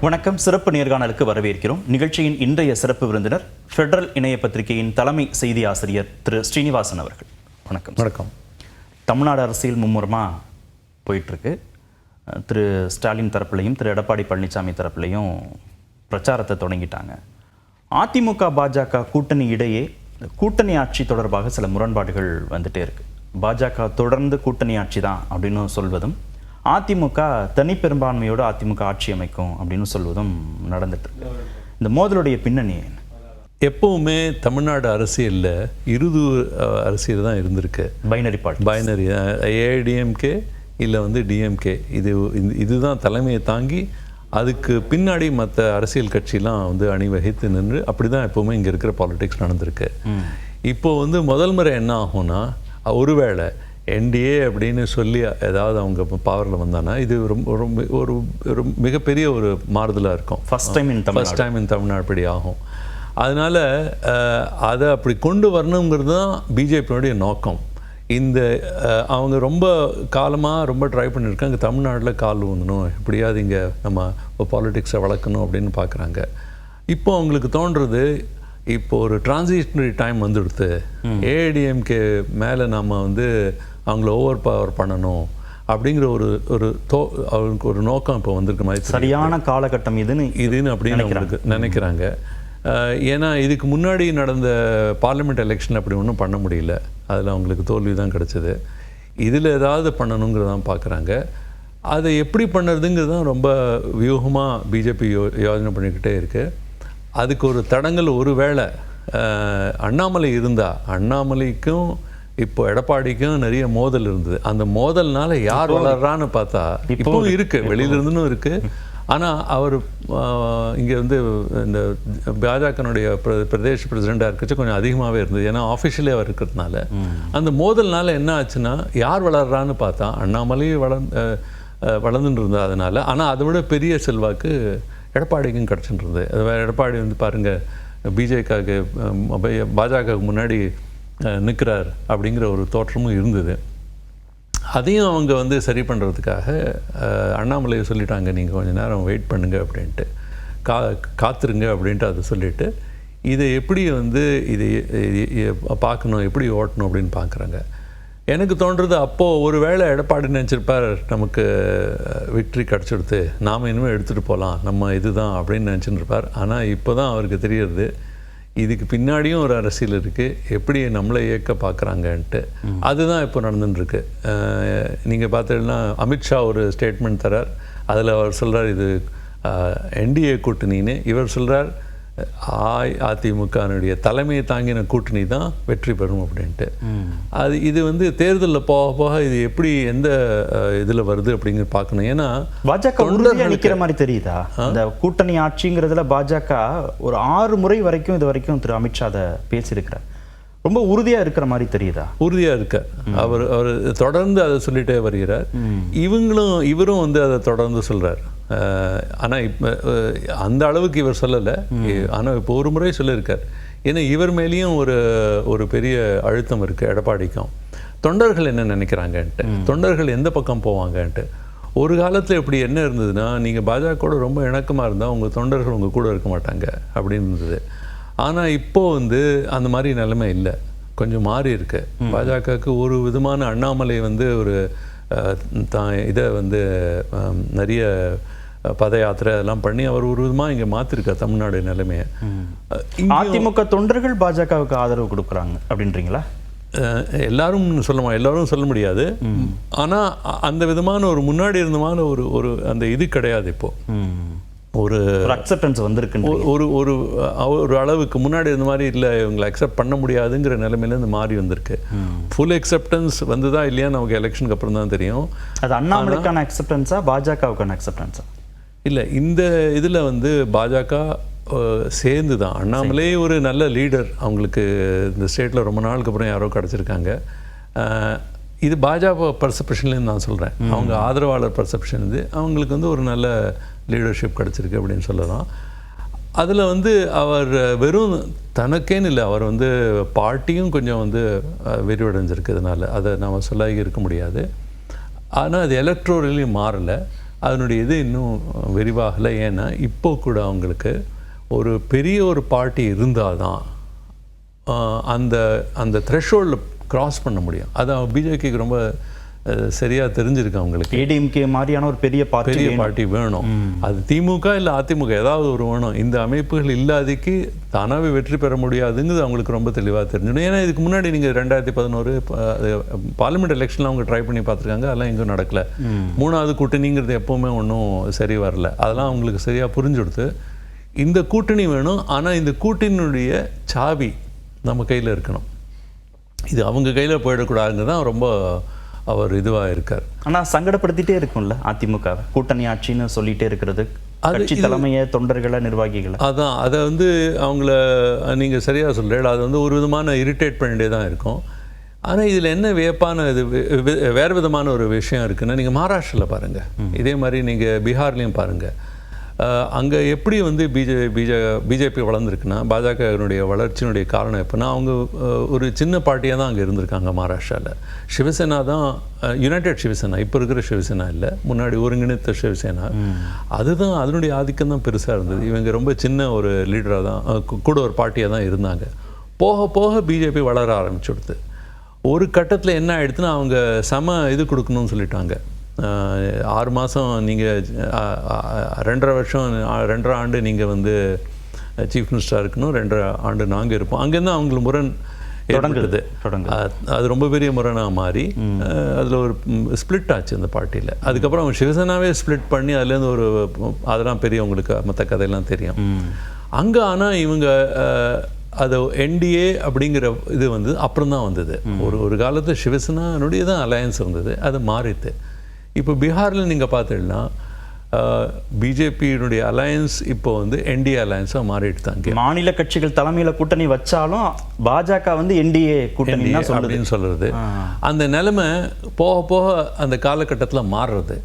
வணக்கம். சிறப்பு நேர்காணலுக்கு வரவேற்கிறோம். நிகழ்ச்சியின் இன்றைய சிறப்பு விருந்தினர் ஃபெடரல் இணைய பத்திரிகையின் தலைமை செய்தி ஆசிரியர் திரு ஸ்ரீனிவாசன் அவர்கள். வணக்கம். வணக்கம். தமிழ்நாடு அரசியல் மும்முரமாக போயிட்டுருக்கு. திரு ஸ்டாலின் தரப்புலையும் திரு எடப்பாடி பழனிசாமி தரப்புலையும் பிரச்சாரத்தை தொடங்கிட்டாங்க. அதிமுக பாஜக கூட்டணி இடையே கூட்டணி ஆட்சி தொடர்பாக சில முரண்பாடுகள் வந்துட்டே இருக்கு. பாஜக தொடர்ந்து கூட்டணி ஆட்சி தான் அப்படின்னு சொல்வதும், அதிமுக தனி பெரும்பான்மையோடு அதிமுக ஆட்சி அமைக்கும் அப்படின்னு சொல்வதும் நடந்துட்டு இருக்கு. இந்த மோதலுடைய பின்னணி என்ன? எப்பவுமே தமிழ்நாடு அரசியலில் இருது அரசியல் தான் இருந்திருக்கு. பைனரி ஏடிஎம்கே இல்லை டிஎம்கே, இதுதான் தலைமையை தாங்கி அதுக்கு பின்னாடி மற்ற அரசியல் கட்சியெலாம் அணிவகித்து நின்று அப்படி தான் எப்போவுமே இங்கே இருக்கிற பாலிடிக்ஸ் நடந்திருக்கு. இப்போது முதல் முறை என்ன ஆகும்னா, ஒருவேளை என்டிஏ அப்படின்னு சொல்லி ஏதாவது அவங்க பவரில் வந்தானா இது ஒரு மிகப்பெரிய ஒரு மாறுதலாக இருக்கும். ஃபர்ஸ்ட் டைம் இன் தமிழ்நாடு படி ஆகும். அதனால் அதை அப்படி கொண்டு வரணுங்கிறது தான் பிஜேபியினுடைய நோக்கம். அவங்க ரொம்ப காலமாக ரொம்ப ட்ரை பண்ணியிருக்காங்க, தமிழ்நாட்டில் கால் ஊந்தணும், எப்படியாவது இங்கே நம்ம பாலிடிக்ஸை வளர்க்கணும் அப்படின்னு பார்க்குறாங்க. இப்போ அவங்களுக்கு தோன்றுறது, இப்போ ஒரு டிரான்சிஷனரி டைம் வந்துடுத்து, ஏடிஎம்கே மேலே நம்ம அவங்கள ஓவர் பவர் பண்ணணும் அப்படிங்கிற அவங்களுக்கு ஒரு நோக்கம் இப்போ வந்திருக்க மாதிரி, சரியான காலகட்டம் இதுன்னு அப்படின்னு அவங்களுக்கு நினைக்கிறாங்க. ஏன்னா இதுக்கு முன்னாடி நடந்த பார்லிமெண்ட் எலெக்ஷன் அப்படி ஒன்றும் பண்ண முடியல, அதில் அவங்களுக்கு தோல்வி தான் கிடச்சிது. இதில் ஏதாவது பண்ணணுங்கிறதான் பார்க்குறாங்க. அதை எப்படி பண்ணுறதுங்கிறது தான் ரொம்ப வியூகமாக பிஜேபி யோஜனை பண்ணிக்கிட்டே இருக்குது. அதுக்கு ஒரு தடங்கள், ஒரு வேளை அண்ணாமலை இருந்தால், அண்ணாமலைக்கும் இப்போ எடப்பாடிக்கும் நிறைய மோதல் இருந்தது. அந்த மோதல்னால யார் வளர்றான்னு பார்த்தா இப்போவும் இருக்குது, வெளியிலிருந்தும் இருக்குது. ஆனால் அவர் இங்கே இந்த பாஜகனுடைய பிரதேஷ் பிரசிடெண்ட்டாக இருக்கச்சு கொஞ்சம் அதிகமாகவே இருந்தது. ஏன்னா ஆஃபிஷியலே அவர் இருக்கிறதுனால அந்த மோதல்னால என்ன ஆச்சுன்னா, யார் வளர்றான்னு பார்த்தா அண்ணாமலையும் வளர்ந்துட்டு இருந்தா அதனால். ஆனால் அதை விட பெரிய செல்வாக்கு எடப்பாடிக்கும் கிடச்சிட்டு இருந்தது. அது எடப்பாடி பாருங்கள், பாஜகவுக்கு முன்னாடி நிற்கிறார் அப்படிங்கிற ஒரு தோற்றமும் இருந்தது. அதையும் அவங்க சரி பண்ணுறதுக்காக அண்ணாமலையை சொல்லிட்டாங்க, நீங்கள் கொஞ்சம் நேரம் வெயிட் பண்ணுங்க அப்படின்ட்டு, காத்துருங்க அப்படின்ட்டு அதை சொல்லிவிட்டு இதை எப்படி இதை பார்க்கணும், எப்படி ஓட்டணும் அப்படின்னு பார்க்குறாங்க. எனக்கு தோன்றுறது, அப்போது ஒரு வேளை எடப்பாடி நினச்சிருப்பார், நமக்கு விக்ட்ரி கிடச்சிடுது, நாம் இனிமேல் எடுத்துகிட்டு போகலாம், நம்ம இதுதான் அப்படின்னு நினச்சிட்டு இருப்பார். ஆனால் இப்போ தான் அவருக்கு தெரியறது, இதுக்கு பின்னாடியும் ஒரு அரசியல் இருக்குது, எப்படி நம்மளை இயக்க பார்க்குறாங்கன்ட்டு. அதுதான் இப்போ நடந்துட்டுருக்கு. நீங்கள் பார்த்தீங்கன்னா அமித்ஷா ஒரு ஸ்டேட்மெண்ட் தரார், அதில் அவர் சொல்கிறார் இது என்டிஏ கூட்டணின்னு. இவர் சொல்கிறார் அதிமுகனுடைய தலைமையை தாங்கின கூட்டணி தான் வெற்றி பெறும் அப்படின்ட்டு. இது தேர்தலில் போக போக இது எப்படி எந்த இதில் வருது அப்படிங்கிற பார்க்கணும். ஏன்னா பாஜக நிற்கிற மாதிரி தெரியுதா இந்த கூட்டணி ஆட்சிங்கிறதுல? பாஜக ஒரு 6 முறை வரைக்கும் இது வரைக்கும் திரு அமித்ஷா அதை பேசியிருக்கிறார். ரொம்ப உறுதியாக இருக்கிற மாதிரி தெரியுதா? உறுதியாக இருக்க அவர் தொடர்ந்து அதை சொல்லிட்டே வருகிறார். இவரும் அதை தொடர்ந்து சொல்கிறார். ஆனால் இப்போ அந்த அளவுக்கு இவர் சொல்லலை. ஆனால் இப்போ ஒரு முறை சொல்லியிருக்கார். ஏன்னா இவர் மேலேயும் ஒரு பெரிய அழுத்தம் இருக்குது எடப்பாடிக்கும். தொண்டர்கள் என்ன நினைக்கிறாங்கன்ட்டு, தொண்டர்கள் எந்த பக்கம் போவாங்கன்ட்டு. ஒரு காலத்தில் இப்படி என்ன இருந்ததுன்னா, நீங்கள் பாஜகவோட ரொம்ப இணக்கமாக இருந்தால் உங்கள் தொண்டர்கள் உங்கள் கூட இருக்க மாட்டாங்க அப்படின்னு இருந்தது. ஆனால் இப்போது அந்த மாதிரி நிலைமை இல்லை, கொஞ்சம் மாறி இருக்கு. பாஜகவுக்கு ஒரு விதமான அண்ணாமலை ஒரு இதை நிறைய பத யாத்திரை அதெல்லாம் பண்ணி அவர் ஒரு விதமாக இங்கே மாற்றிருக்கார் தமிழ்நாடு நிலைமையை. அதிமுக தொண்டர்கள் பாஜகவுக்கு ஆதரவு கொடுக்குறாங்க அப்படின்றீங்களா? எல்லாரும் சொல்ல முடியாது. ஆனால் அந்த விதமான ஒரு முன்னாடி இருந்தமான ஒரு அந்த இது கிடையாது. இப்போது ஒரு அக்செப்டன்ஸ் வந்திருக்கு. ஒரு அளவுக்கு முன்னாடி இருந்த மாதிரி இல்லை, இவங்களை அக்செப்ட் பண்ண முடியாதுங்கிற நிலைமையிலேருந்து மாறி வந்திருக்கு. ஃபுல் அக்செப்டன்ஸ் வந்துதா இல்லையா நமக்கு எலெக்ஷனுக்கு அப்புறம் தான் தெரியும். அது அண்ணாமலைக்கான அக்செப்டன்ஸா பாஜகவுக்கான அக்செப்டன்ஸா? இல்லை, இந்த இதில் பாஜக சேர்ந்து தான். அண்ணாமலே ஒரு நல்ல லீடர், அவங்களுக்கு இந்த ஸ்டேட்டில் ரொம்ப நாளுக்கு அப்புறம் யாரோ கிடச்சிருக்காங்க. இது பாஜக பர்செப்ஷன்லேருந்து நான் சொல்கிறேன், அவங்க ஆதரவாளர் பர்செப்ஷன் இது. அவங்களுக்கு ஒரு நல்ல லீடர்ஷிப் கிடச்சிருக்கு அப்படின்னு சொல்லலாம். அதில் அவர் வெறும் தனக்கேன்னு இல்லை, அவர் பார்ட்டியும் கொஞ்சம் விரிவடைஞ்சிருக்கிறதுனால அதை நாம் சொல்லாகி இருக்க முடியாது. ஆனால் அது எலக்ட்ரோரலையும் மாறலை. அதனுடைய இது இன்னும் விரிவாகலை. ஏன்னா இப்போ கூட அவங்களுக்கு ஒரு பெரிய ஒரு பார்ட்டி இருந்தால் தான் அந்த அந்த த்ரெஷ்ஹோல்டில் க்ராஸ் பண்ண முடியும். அது பிஜேபிக்கு ரொம்ப சரியாக தெரிஞ்சிருக்கு அவங்களுக்கு. ஏடிஎம்கே மாதிரியான ஒரு பெரிய பார்ட்டி வேணும். அது திமுக இல்லை அதிமுக ஏதாவது ஒரு வேணும். இந்த அமைப்புகள் இல்லாதிக்கு தானாகவே வெற்றி பெற முடியாதுங்கிறது அவங்களுக்கு ரொம்ப தெளிவாக தெரிஞ்சிடும். ஏன்னா இதுக்கு முன்னாடி நீங்கள் 2011 பார்லிமெண்ட் எலெக்ஷனில் அவங்க ட்ரை பண்ணி பார்த்துருக்காங்க. அதெல்லாம் எங்கேயும் நடக்கலை. 3வது கூட்டணிங்கிறது எப்போவுமே ஒன்றும் சரி வரல. அதெல்லாம் அவங்களுக்கு சரியாக புரிஞ்சுடுத்து. இந்த கூட்டணி வேணும், ஆனால் இந்த கூட்டணியுடைய சாவி நம்ம கையில் இருக்கணும். இது அவங்க கையில் போயிடக்கூடாதுங்க தான் ரொம்ப அவர் இதுவாக இருக்கார். ஆனால் சங்கடப்படுத்திட்டே இருக்கும்ல அதிமுக கூட்டணி ஆட்சின்னு சொல்லிகிட்டே இருக்கிறது, கட்சி தலைமையை, தொண்டர்களை, நிர்வாகிகளை. அதான் அதை வந்து அவங்கள நீங்கள் சரியாக சொல்கிறீங்க. அது வந்து ஒரு விதமான இரிட்டேட் பண்ணிட்டே தான் இருக்கும். ஆனால் இதில் என்ன வியப்பான இது வேறு விதமான ஒரு விஷயம் இருக்குன்னா, நீங்கள் மகாராஷ்டிராவில் பாருங்கள், இதே மாதிரி நீங்கள் பீகார்லேயும் பாருங்கள். அங்கே எப்படி வந்து பிஜேபி வளர்ந்துருக்குன்னா, பாஜகவினுடைய வளர்ச்சியினுடைய காரணம் எப்படின்னா, அவங்க ஒரு சின்ன பார்ட்டியாக தான் அங்கே இருந்திருக்காங்க மகாராஷ்டிராவில். சிவசேனா தான் யுனைடெட் சிவசேனா, இப்போ இருக்கிற சிவசேனா இல்லை, முன்னாடி ஒருங்கிணைத்த சிவசேனா. அதுதான் அதனுடைய ஆதிக்கம் தான் பெருசாக இருந்தது. இவங்க ரொம்ப சின்ன ஒரு லீடராக தான் கூட ஒரு பார்ட்டியாக தான் இருந்தாங்க. போக போக பிஜேபி வளர ஆரம்பிச்சுடுது. ஒரு கட்டத்தில் என்ன ஆகிடுதுன்னா, அவங்க இது கொடுக்கணும்னு சொல்லிட்டாங்க. 6 மாதம் நீங்கள் 2.5 வருஷம் 2.5 ஆண்டு நீங்கள் வந்து சீஃப் மினிஸ்டராக இருக்கணும், 2.5 ஆண்டு நாங்கள் இருப்போம். அங்கேருந்து அவங்களுக்கு முரண் ஏற்படுது. அது ரொம்ப பெரிய முரணாக மாறி அதில் ஒரு ஸ்பிளிட் ஆச்சு அந்த பார்ட்டியில். அதுக்கப்புறம் அவங்க சிவசேனாவே ஸ்பிளிட் பண்ணி அதுலேருந்து அதெல்லாம் பெரிய உங்களுக்கு மற்ற கதையெல்லாம் தெரியும் அங்கே. ஆனால் இவங்க அது என்டிஏ அப்படிங்கிற இது வந்து அப்புறம் தான் வந்தது. ஒரு காலத்தில் சிவசேனானுடைய தான் அலையன்ஸ் இருந்தது, அது மாறித்து. இப்போ பீகாரில் நீங்கள் பார்த்தீங்கன்னா பிஜேபியினுடைய அலையன்ஸ் இப்போ வந்து என்டிஏ அலையன்ஸாக மாறிட்டு தாங்க. மாநில கட்சிகள் தலைமையில் கூட்டணி வச்சாலும் பாஜக வந்து என்டிஏ கூட்டணி அப்படின்னு சொல்கிறது. அந்த நிலைமை போக போக அந்த காலகட்டத்தில் மாறுறது.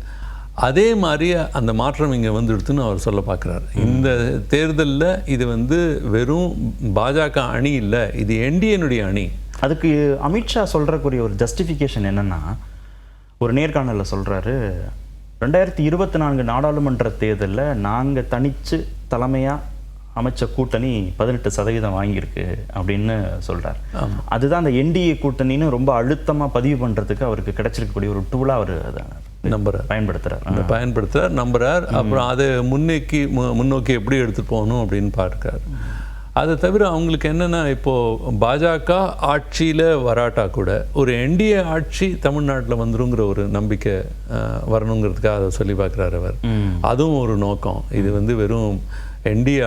அதே மாதிரி அந்த மாற்றம் இங்கே வந்துடுதுன்னு அவர் சொல்ல பார்க்குறாரு. இந்த தேர்தலில் இது வந்து வெறும் பாஜக அணி இல்லை, இது என்டிஏனுடைய அணி. அதுக்கு அமித்ஷா சொல்கிறக்குரிய ஒரு ஜஸ்டிஃபிகேஷன் என்னென்னா, ஒரு நேர்காணலில் சொல்கிறாரு, 2024 நாடாளுமன்ற தேர்தலில் நாங்கள் தனித்து தலைமையாக அமைச்ச கூட்டணி 18% வாங்கியிருக்கு அப்படின்னு சொல்கிறார். அதுதான் அந்த என்டிஏ கூட்டணின்னு ரொம்ப அழுத்தமாக பதிவு பண்ணுறதுக்கு அவருக்கு கிடைச்சிருக்கக்கூடிய ஒரு டூலாக அவர் அதை பயன்படுத்துகிறார், நம்புகிறார். அப்புறம் அதை முன்னோக்கி எப்படி எடுத்துகிட்டு போகணும் அப்படின்னு பார்க்குறார். அதை தவிர அவங்களுக்கு என்னென்னா, இப்போது பாஜக ஆட்சியில் வராட்டா கூட ஒரு என்டிஏ ஆட்சி தமிழ்நாட்டில் வந்துருங்கிற ஒரு நம்பிக்கை வரணுங்கிறதுக்காக அதை சொல்லி பார்க்குறாரு அவர். அதுவும் ஒரு நோக்கம். இது வந்து வெறும் என்டிஏ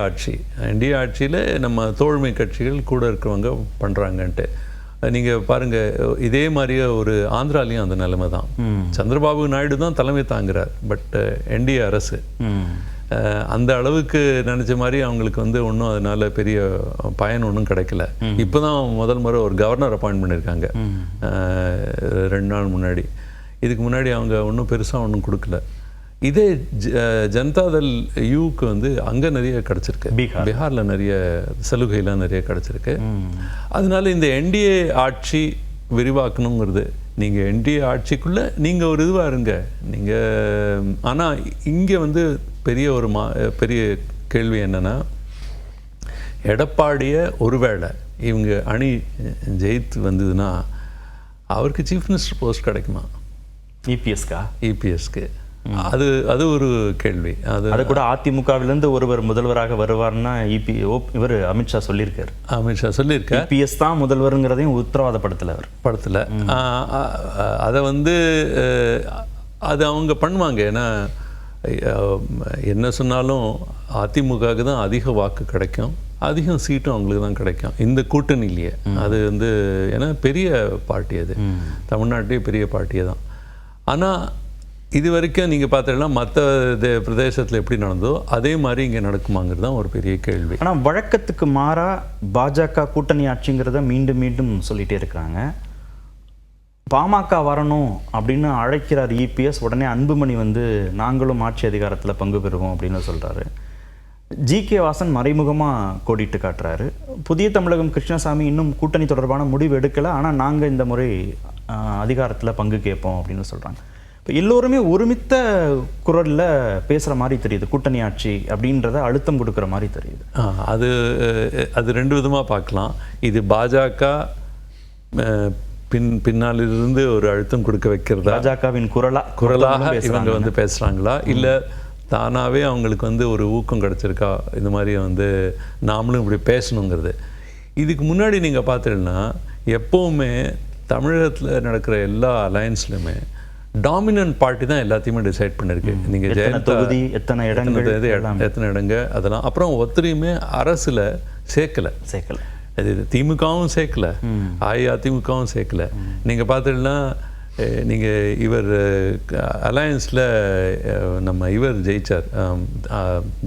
ஆட்சியில் நம்ம தோழமை கட்சிகள் கூட இருக்கிறவங்க பண்ணுறாங்கன்ட்டு. நீங்கள் பாருங்கள், இதே மாதிரியே ஒரு ஆந்திராலையும் அந்த நிலைமை தான். சந்திரபாபு நாயுடு தான் தலைமை தாங்குகிறார், பட் என்டிஏ அரசு அந்த அளவுக்கு நினச்ச மாதிரி அவங்களுக்கு வந்து ஒன்றும் அதனால பெரிய பயன் ஒன்றும் கிடைக்கல. இப்போ தான் முதல் முறை ஒரு கவர்னர் அப்பாயிண்ட் பண்ணியிருக்காங்க 2 நாள் முன்னாடி. இதுக்கு முன்னாடி அவங்க ஒன்றும் பெருசாக ஒன்றும் கொடுக்கல. இதே ஜனதாதள் யூக்கு வந்து அங்கே நிறைய கிடச்சிருக்கு, பீகாரில் நிறைய சலுகைலாம் நிறைய கிடச்சிருக்கு. அதனால இந்த என்டிஏ ஆட்சி விரிவாக்கணுங்கிறது, நீங்கள் என்டிஏ ஆட்சிக்குள்ளே நீங்கள் ஒரு இதுவாக இருங்க நீங்கள். ஆனால் இங்கே வந்து பெரிய கேள்வி என்னென்னா, எடப்பாடியை ஒருவேளை இவங்க அணி ஜெயித்து வந்ததுன்னா அவருக்கு சீஃப் மினிஸ்டர் போஸ்ட் கிடைக்குமா? இபிஎஸ்க்கு அது ஒரு கேள்வி. அது கூட அதிமுகவிலிருந்து ஒருவர் முதல்வராக வருவார்னா இவர் அமித்ஷா சொல்லியிருக்காரு. இபிஎஸ் தான் முதல்வருங்கிறதையும் உத்தரவாதப்படுத்தலை. அதை வந்து அது அவங்க பண்ணுவாங்க. ஏன்னா என்ன சொன்னாலும் அதிமுகவுக்கு தான் அதிக வாக்கு கிடைக்கும், அதிகம் சீட்டும் அவங்களுக்கு தான் கிடைக்கும் இந்த கூட்டணியிலேயே. அது வந்து ஏன்னா பெரிய பார்ட்டி, அது தமிழ்நாட்டிலே பெரிய பார்ட்டியே தான். ஆனால் இது வரைக்கும் நீங்கள் பார்த்தீங்கன்னா மற்ற பிரதேசத்தில் எப்படி நடந்ததோ அதே மாதிரி இங்கே நடக்குமாங்கிறது தான் ஒரு பெரிய கேள்வி. ஆனால் வழக்கத்துக்கு மாறாக பாஜக கூட்டணி ஆட்சிங்கிறத மீண்டும் மீண்டும் சொல்லிகிட்டே இருக்கிறாங்க. பாமக வரணும் அப்படின்னு அழைக்கிறார் இபிஎஸ். உடனே அன்புமணி வந்து நாங்களும் ஆட்சி அதிகாரத்தில் பங்கு பெறுவோம் அப்படின்னு சொல்கிறாரு. ஜிகே வாசன் மறைமுகமாக கோடிட்டு காட்டுறாரு. புதிய தமிழகம் கிருஷ்ணசாமி இன்னும் கூட்டணி தொடர்பான முடிவு எடுக்கலை, ஆனால் நாங்கள் இந்த முறை அதிகாரத்தில் பங்கு கேட்போம் அப்படின்னு சொல்கிறாங்க. இப்போ எல்லோருமே ஒருமித்த குரலில் பேசுகிற மாதிரி தெரியுது, கூட்டணி ஆட்சி அப்படின்றத அழுத்தம் கொடுக்குற மாதிரி தெரியுது. அது ரெண்டு விதமாக பார்க்கலாம். இது பாஜக பின்னாலிருந்து ஒரு அழுத்தம் கொடுக்க வைக்கிறதா, பாஜகவின் குரலாக இவங்க வந்து பேசுகிறாங்களா, இல்லை தானாகவே அவங்களுக்கு வந்து ஒரு ஊக்கம் கிடச்சிருக்கா, இந்த மாதிரி வந்து நாமளும் இப்படி பேசணுங்கிறது. இதுக்கு முன்னாடி நீங்கள் பார்த்தீங்கன்னா எப்போவுமே தமிழகத்தில் நடக்கிற எல்லா அலையன்ஸ்லையுமே டாமினன்ட் பார்ட்டி தான் எல்லாத்தையுமே டிசைட் பண்ணிருக்கு. நீங்கள் ஜெயலலிதா எத்தனை இடங்க அதெல்லாம் அப்புறம் ஒத்தரையுமே அரசில் சேர்க்கலை. அது திமுகவும் சேர்க்கல, அஇஅதிமுகவும் சேர்க்கல. நீங்கள் பார்த்தீங்கன்னா நீங்கள் இவர் அலையன்ஸில் நம்ம இவர் ஜெயிச்சார்,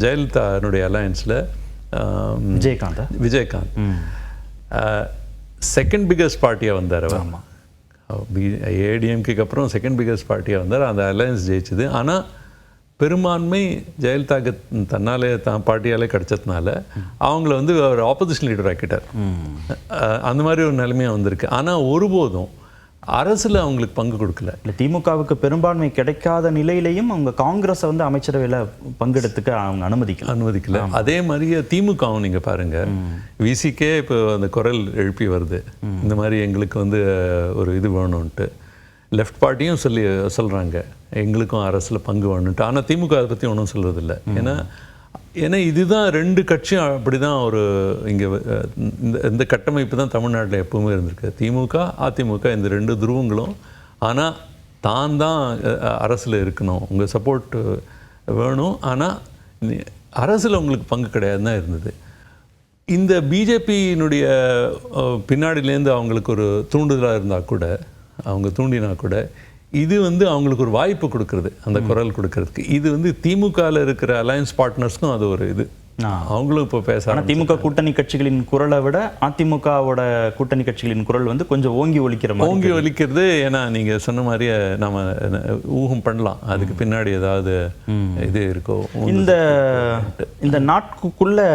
ஜெயலலிதானுடைய அலையன்ஸில் விஜயகாந்த் செகண்ட் பிகஸ்ட் பார்ட்டியாக வந்தார். அவர் ஏடிஎம்கேக்கு அப்புறம் செகண்ட் பிகஸ்ட் பார்ட்டியாக வந்தார். அந்த அலையன்ஸ் ஜெயிச்சது. ஆனால் பெரும்பான்மை ஜெயலலிதாக்கு தன்னாலே பார்ட்டியாலே கிடச்சதுனால அவங்கள வந்து அவர் ஆப்போசிஷன் லீடர் ஆக்கிட்டார். அந்த மாதிரி ஒரு நிலைமையாக வந்திருக்கு. ஆனால் ஒருபோதும் அரசில் அவங்களுக்கு பங்கு கொடுக்கல. இல்லை, திமுகவுக்கு பெரும்பான்மை கிடைக்காத நிலையிலையும் அவங்க காங்கிரஸை வந்து அமைச்சரவையில் பங்கெடுத்துக்க அவங்க அனுமதிக்கல. அதே மாதிரியே திமுகவும் நீங்கள் பாருங்கள், விசிக்கே இப்போ அந்த குரல் எழுப்பி வருது, இந்த மாதிரி எங்களுக்கு வந்து ஒரு இது வேணும்ன்ட்டு. லெஃப்ட் பார்ட்டியும் சொல்கிறாங்க எங்களுக்கும் அரசில் பங்கு வேணுன்ட்டு. ஆனால் திமுக அதை பற்றி ஒன்றும் சொல்கிறதில்ல. ஏன்னா இதுதான் ரெண்டு கட்சியும் அப்படி தான் ஒரு இங்கே இந்த கட்டமைப்பு தான் தமிழ்நாட்டில் எப்பவுமே இருந்திருக்கு. திமுக அதிமுக இந்த ரெண்டு துருவங்களும். ஆனால் தான் அரசில் இருக்கணும், உங்கள் சப்போர்ட் வேணும், ஆனால் அரசில் உங்களுக்கு பங்கு கிடையாது தான் இருந்தது. இந்த பிஜேபியினுடைய பின்னாடியிலேருந்து அவங்களுக்கு ஒரு தூண்டுதலாக இருந்தால் கூட, அவங்க தூண்டினா கூட, இது வந்து அவங்களுக்கு ஒரு வாய்ப்பு கொடுக்கறது, அந்த குரல் கொடுக்கறதுக்கு. இது வந்து திமுகவில் இருக்கிற அலையன்ஸ் பார்ட்னர்ஸ்க்கும் அது ஒரு இது. அவங்களும் இப்போ பேச திமுக கூட்டணி கட்சிகளின் குரலை விட அதிமுகவோட கூட்டணி கட்சிகளின் குரல் வந்து கொஞ்சம் ஓங்கி ஒலிக்கிறது. ஏன்னா நீங்கள் சொன்ன மாதிரியே நம்ம ஊகம் பண்ணலாம், அதுக்கு பின்னாடி ஏதாவது இது இருக்கோ. இந்த நாட்டுக்குள்ள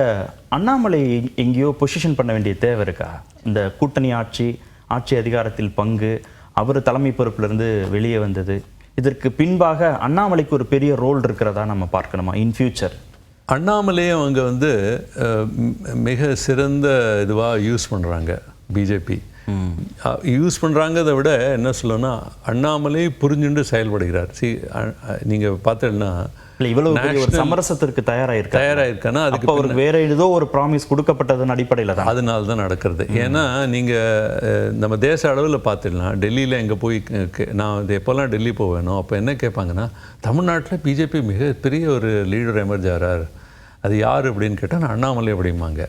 அண்ணாமலை எங்கேயோ பொசிஷன் பண்ண வேண்டிய தேவை இருக்கா? இந்த கூட்டணி ஆட்சி அதிகாரத்தில் பங்கு, அவர் தலைமை பொறுப்பிலிருந்து வெளியே வந்தது, இதற்கு பின்பாக அண்ணாமலைக்கு ஒரு பெரிய ரோல் இருக்கிறதா நம்ம பார்க்கணுமா இன் ஃபியூச்சர்? அண்ணாமலையை அவங்க வந்து மிக சிறந்த இதுவாக யூஸ் பண்ணுறாங்க. பிஜேபி யூஸ் பண்ணுறாங்கிறத விட என்ன சொல்லணும்னா, அண்ணாமலை புரிஞ்சுண்டு செயல்படுகிறார். நீங்கள் பார்த்தீங்கன்னா இவ்வளவு சமரசத்திற்கு தயாராயிருக்கானா, அதுக்கு அவர் வேற ஏதோ ஒரு ப்ராமிஸ் கொடுக்கப்பட்டதன் அடிப்படையில் தான், அதனால தான் நடக்கிறது. ஏன்னா நீங்கள் நம்ம தேச அளவில் பார்த்துடலாம், டெல்லியில் எங்கே போய் நான் இது எப்போல்லாம் டெல்லி போவேனோ அப்போ என்ன கேட்பாங்கன்னா, தமிழ்நாட்டில் பிஜேபி மிகப்பெரிய ஒரு லீடர் எமர்ஜ் ஆகிறார், அது யார் அப்படின்னு கேட்டால் நான் அண்ணாமலை அப்படிம்பாங்க.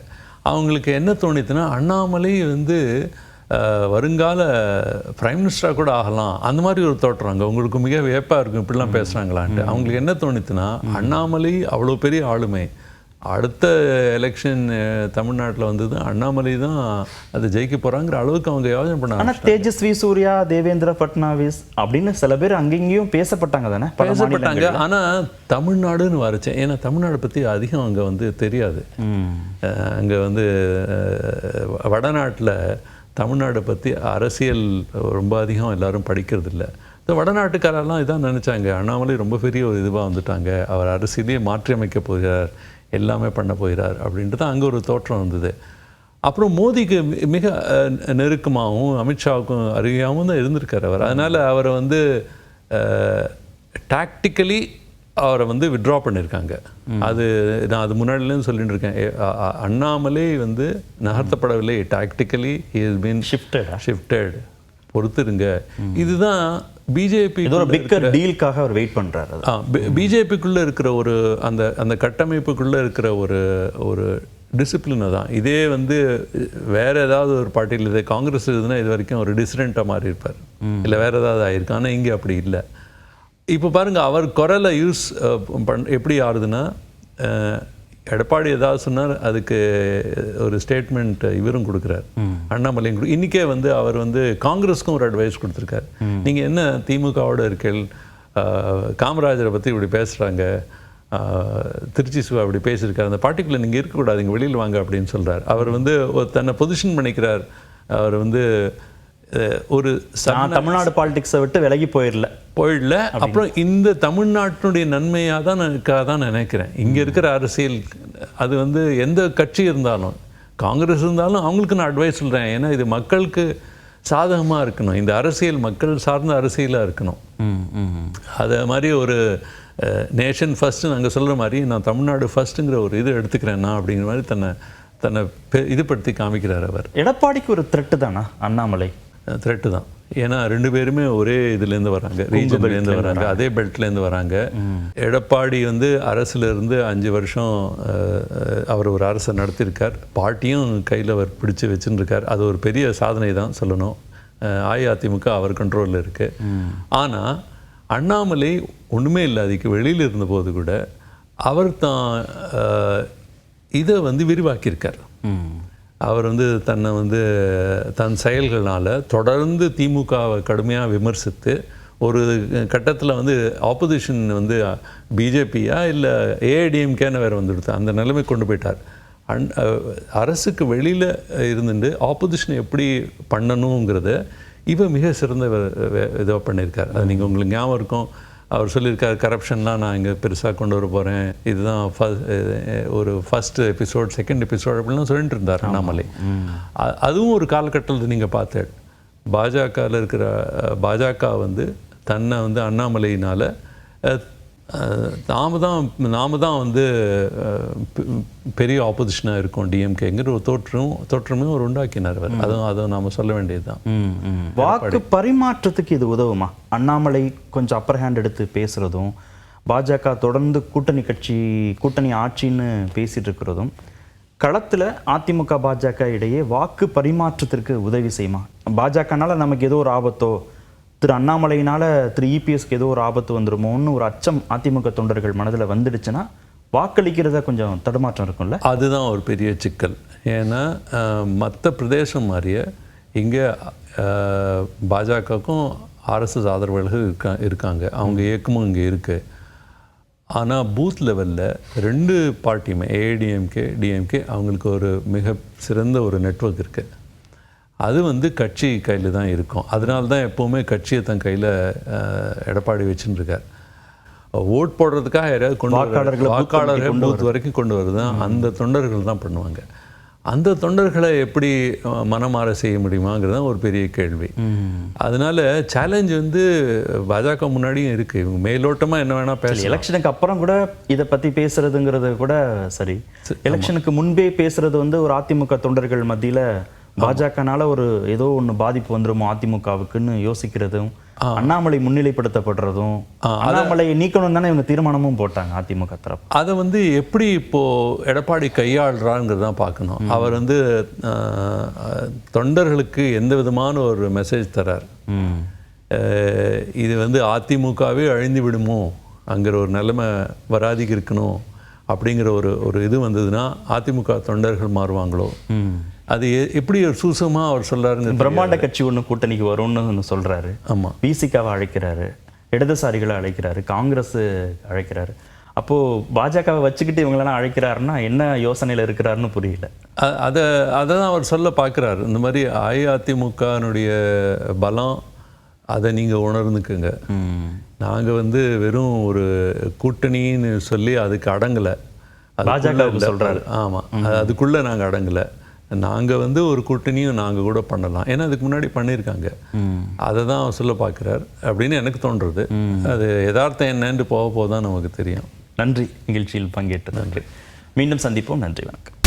அவங்களுக்கு என்ன தோணித்துன்னா, அண்ணாமலை வந்து வருங்கால பிரைம் மினிஸ்டராக கூட ஆகலாம், அந்த மாதிரி ஒரு தோற்றுறாங்க. உங்களுக்கு மிக வியப்பாக இருக்கும் இப்படிலாம் பேசுகிறாங்களான்ட்டு. அவங்களுக்கு என்ன தோணித்துன்னா, அண்ணாமலை அவ்வளோ பெரிய ஆளுமை, அடுத்த எலெக்ஷன் தமிழ்நாட்டில் வந்தது அண்ணாமலை தான் அதை ஜெயிக்க போகிறாங்கிற அளவுக்கு அவங்க யோசனை பண்ணாங்க. ஆனால் தேஜஸ்வி சூர்யா, தேவேந்திர ஃபட்னாவிஸ் அப்படின்னு சில பேர் அங்கேயும் பேசப்பட்டாங்க தானே, பேசப்பட்டாங்க. ஆனால் தமிழ்நாடுன்னு வரைச்சேன். ஏன்னா தமிழ்நாடு பற்றி அதிகம் அங்கே வந்து தெரியாது. அங்கே வந்து வடநாட்டில் தமிழ்நாடை பற்றி அரசியல் ரொம்ப அதிகம் எல்லாரும் படிக்கிறது இல்லை. இந்த வடநாட்டுக்காரெல்லாம் இதான் நினச்சாங்க, அண்ணாமலை ரொம்ப பெரிய ஒரு இதுவாக வந்துட்டாங்க, அவர் அரசியலையே மாற்றி அமைக்க போகிறார், எல்லாமே பண்ண போகிறார் அப்படின்ட்டு தான் அங்கே ஒரு தோற்றம் வந்தது. அப்புறம் மோடிக்கு மிக நெருக்கமாகவும் அமித்ஷாவுக்கும் அருகையாகவும் தான் இருந்திருக்கார் அவர். அதனால் அவரை வந்து டாக்டிக்கலி அவரை வந்து வித்ட்ரா பண்ணியிருக்காங்க. அது நான் அது முன்னாடிலேருந்து சொல்லிட்டு இருக்கேன், அண்ணாமலை வந்து நகர்த்தப்படவில்லை, tactically he has been shifted. பொறுத்துருங்க. இதுதான் பிஜேபி டீலுக்காக அவர் வெயிட் பண்ணுறாரு. பிஜேபிக்குள்ளே இருக்கிற ஒரு அந்த கட்டமைப்புக்குள்ளே இருக்கிற ஒரு டிசிப்ளினை தான். இதே வந்து வேறு ஏதாவது ஒரு பார்ட்டியில், இதே காங்கிரஸ் இதுனா இது வரைக்கும் ஒரு டிசிடெண்ட்டாக மாறி இருப்பார், இல்லை வேறு ஏதாவது ஆகிருக்கு. ஆனால் இங்கே அப்படி இல்லை. இப்போ பாருங்கள், அவர் குரலை யூஸ் எப்படி ஆகுதுன்னா, எடப்பாடி ஏதாவது சொன்னார், அதுக்கு ஒரு ஸ்டேட்மெண்ட் இவரும் கொடுக்குறார், அண்ணாமலையும் இன்றைக்கே வந்து அவர் வந்து காங்கிரஸுக்கும் ஒரு அட்வைஸ் கொடுத்துருக்காரு. நீங்கள் என்ன திமுகவோட இருக்கீள், காமராஜரை பற்றி இப்படி பேசுகிறாங்க, திருச்சி சிவா அப்படி பேசியிருக்காரு, அந்த பார்ட்டிக்குள்ளே நீங்கள் இருக்கக்கூடாது, இங்கே வெளியில் வாங்க அப்படின்னு சொல்கிறார். அவர் வந்து தன்னை பொசிஷன் பண்ணிக்கிறார். அவர் வந்து ஒரு நான் தமிழ்நாடு பாலிடிக்ஸை விட்டு விலகி போயிடல. அப்புறம் இந்த தமிழ்நாட்டினுடைய நன்மையாக தான் நான் நினைக்கிறேன். இங்கே இருக்கிற அரசியல் அது வந்து எந்த கட்சி இருந்தாலும், காங்கிரஸ் இருந்தாலும் அவங்களுக்கு நான் அட்வைஸ் சொல்கிறேன். ஏன்னா இது மக்களுக்கு சாதகமாக இருக்கணும், இந்த அரசியல் மக்கள் சார்ந்த அரசியலாக இருக்கணும். அதை மாதிரி ஒரு நேஷன் ஃபஸ்ட்டு நாங்கள் சொல்கிற மாதிரி நான் தமிழ்நாடு ஃபஸ்ட்டுங்கிற ஒரு இது எடுத்துக்கிறேன் நான் அப்படிங்கிற மாதிரி தன்னை இதுபடுத்தி காமிக்கிறார் அவர். எடப்பாடிக்கு ஒரு த்ரெட்டு தானா அண்ணாமலை? த்ரெட்டு தான். ஏன்னா 2 பேருமே ஒரே இதுலேருந்து வராங்க, ரீஜன்லேருந்து வராங்க, அதே பெல்ட்லேருந்து வராங்க. எடப்பாடி வந்து அரசுலேருந்து 5 வருஷம் அவர் ஒரு அரசை நடத்தியிருக்கார். பார்ட்டியும் கையில் அவர் பிடிச்சி வச்சுன்னு இருக்கார். அது ஒரு பெரிய சாதனை தான் சொல்லணும். அஇஅதிமுக அவர் கண்ட்ரோலில் இருக்குது. ஆனால் அண்ணாமலை ஒன்றுமே இல்லை, அதுக்கு வெளியில் இருந்தபோது கூட அவர் தான் இதை வந்து விரிவாக்கியிருக்கார். அவர் வந்து தன்னை வந்து தன் செயல்களால் தொடர்ந்து திமுகவை கடுமையாக விமர்சித்து ஒரு கட்டத்தில் வந்து ஆப்போசிஷன் வந்து பிஜேபியா இல்லை ஏஐடிஎம்கேன்னு வேறு வந்துடுது, அந்த நிலைமை கொண்டு போயிட்டார். அரசுக்கு வெளியில் இருந்துட்டு ஆப்போசிஷனை எப்படி பண்ணணுங்கிறத இவன் மிக சிறந்த இதாக பண்ணியிருக்கார். அது நீங்கள் உங்களுக்கு ஞாபகம் இருக்கும், அவர் சொல்லியிருக்கார் கரப்ஷன்லாம் நான் இங்கே பெருசாக கொண்டு வர போகிறேன், இதுதான் ஒரு ஃபஸ்ட்டு எபிசோட், செகண்ட் எபிசோட் அப்படிலாம் சொல்லிட்டு இருந்தார் அண்ணாமலை. அதுவும் ஒரு காலகட்டத்தில் நீங்கள் பார்த்த பாஜகவில் இருக்கிற பாஜக வந்து தன்னை வந்து அண்ணாமலையினால் நாம தான் வந்து பெரிய ஆப்போசிஷனாக இருக்கும் டிஎம்கேங்கிற ஒரு தோற்றமே ஒரு உண்டாக்கினார் அவர். அதை நாம் சொல்ல வேண்டியது தான். வாக்கு பரிமாற்றத்துக்கு இது உதவுமா? அண்ணாமலை கொஞ்சம் அப்பர் ஹேண்ட் எடுத்து பேசுகிறதும், பாஜக தொடர்ந்து கூட்டணி ஆட்சின்னு பேசிட்டு இருக்கிறதும் களத்தில் அதிமுக பாஜக இடையே வாக்கு பரிமாற்றத்திற்கு உதவி செய்யுமா? பாஜகனால நமக்கு ஏதோ ஒரு ஆபத்தோ, திரு அண்ணாமலையினால் திரு இபிஎஸ்க்கு ஏதோ ஒரு ஆபத்து வந்துடுமோன்னு ஒரு அச்சம் அதிமுக தொண்டர்கள் மனதில் வந்துடுச்சுன்னா வாக்களிக்கிறத கொஞ்சம் தடுமாற்றம் இருக்கும்ல? அதுதான் ஒரு பெரிய சிக்கல். ஏன்னா மற்ற பிரதேசம் மாதிரியே இங்கே பாஜகவுக்கும் ஆர்எஸ்எஸ் ஆதரவாளர்கள் இருக்காங்க, அவங்க இயக்கமும் இங்கே இருக்குது. ஆனால் பூத் லெவலில் 2 பார்ட்டியுமே ஏஐடிஎம்கே டிஎம்கே அவங்களுக்கு ஒரு மிக சிறந்த ஒரு நெட்வொர்க் இருக்குது. அது வந்து கட்சி கையில் தான் இருக்கும். அதனால தான் எப்போவுமே கட்சியை தன் கையில் எடப்பாடி வச்சுன்னு இருக்கார். ஓட் போடுறதுக்காக யாராவது வாக்காளர்கள் பூத் வரைக்கும் கொண்டு வருது அந்த தொண்டர்கள் தான் பண்ணுவாங்க. அந்த தொண்டர்களை எப்படி மனமாற செய்ய முடியுமாங்கிறது தான் ஒரு பெரிய கேள்வி. அதனால சேலஞ்ச் வந்து பாஜக முன்னாடியும் இருக்குது. இவங்க மேலோட்டமாக என்ன வேணால் பேச, எலெக்ஷனுக்கு அப்புறம் கூட இதை பற்றி பேசுறதுங்கிறது கூட சரி, எலெக்ஷனுக்கு முன்பே பேசுறது வந்து ஒரு அதிமுக தொண்டர்கள் மத்தியில் பாஜகனால ஒரு ஏதோ ஒன்று பாதிப்பு வந்துருமோ அதிமுகவுக்குன்னு யோசிக்கிறதும், அண்ணாமலை முன்னிலைப்படுத்தப்படுறதும், அண்ணாமலையை நீக்கணும் தானே இவங்க தீர்மானமும் போட்டாங்க அதிமுக தரப்பு. அதை வந்து எப்படி இப்போது எடப்பாடி கையாளுறாங்கிறது தான் பார்க்கணும். அவர் வந்து தொண்டர்களுக்கு எந்த விதமான ஒரு மெசேஜ் தரார், இது வந்து அதிமுகவே அழிந்து விடுமோ அங்கிற ஒரு நிலைமை வராதிக்கு இருக்கணும் அப்படிங்கிற ஒரு இது வந்ததுன்னா அதிமுக தொண்டர்கள் மாறுவாங்களோ? அது எப்படி ஒரு சூசமாக அவர் சொல்கிறாருங்க. பிரம்மாண்ட கட்சி ஒன்று கூட்டணிக்கு வரும்னு சொல்கிறாரு. ஆமாம், பிசிகாவை அழைக்கிறாரு, இடதுசாரிகளை அழைக்கிறாரு, காங்கிரஸ் அழைக்கிறாரு. அப்போது பாஜகவை வச்சுக்கிட்டு இவங்களெல்லாம் அழைக்கிறாருன்னா என்ன யோசனையில் இருக்கிறாருன்னு புரியல. அதை தான் அவர் சொல்ல பார்க்குறாரு. இந்த மாதிரி அஇஅதிமுகனுடைய பலம் அதை நீங்கள் உணர்ந்துக்குங்க. நாங்கள் வந்து வெறும் ஒரு கூட்டணின்னு சொல்லி அதுக்கு அடங்கலை, பாஜகவுக்கு சொல்கிறாரு. ஆமாம், அதுக்குள்ளே நாங்கள் அடங்கலை, நாங்கள் வந்து ஒரு கூட்டணியும் நாங்கள் கூட பண்ணலாம், ஏன்னா அதுக்கு முன்னாடி பண்ணியிருக்காங்க. அதை தான் அவர் சொல்ல பார்க்குறார் அப்படின்னு எனக்கு தோன்றுறது. அது யதார்த்தம் என்னன்னு போக தான் நமக்கு தெரியும். நன்றி நிகழ்ச்சியில் பங்கேற்று. நன்றி. மீண்டும் சந்திப்போம். நன்றி, வணக்கம்.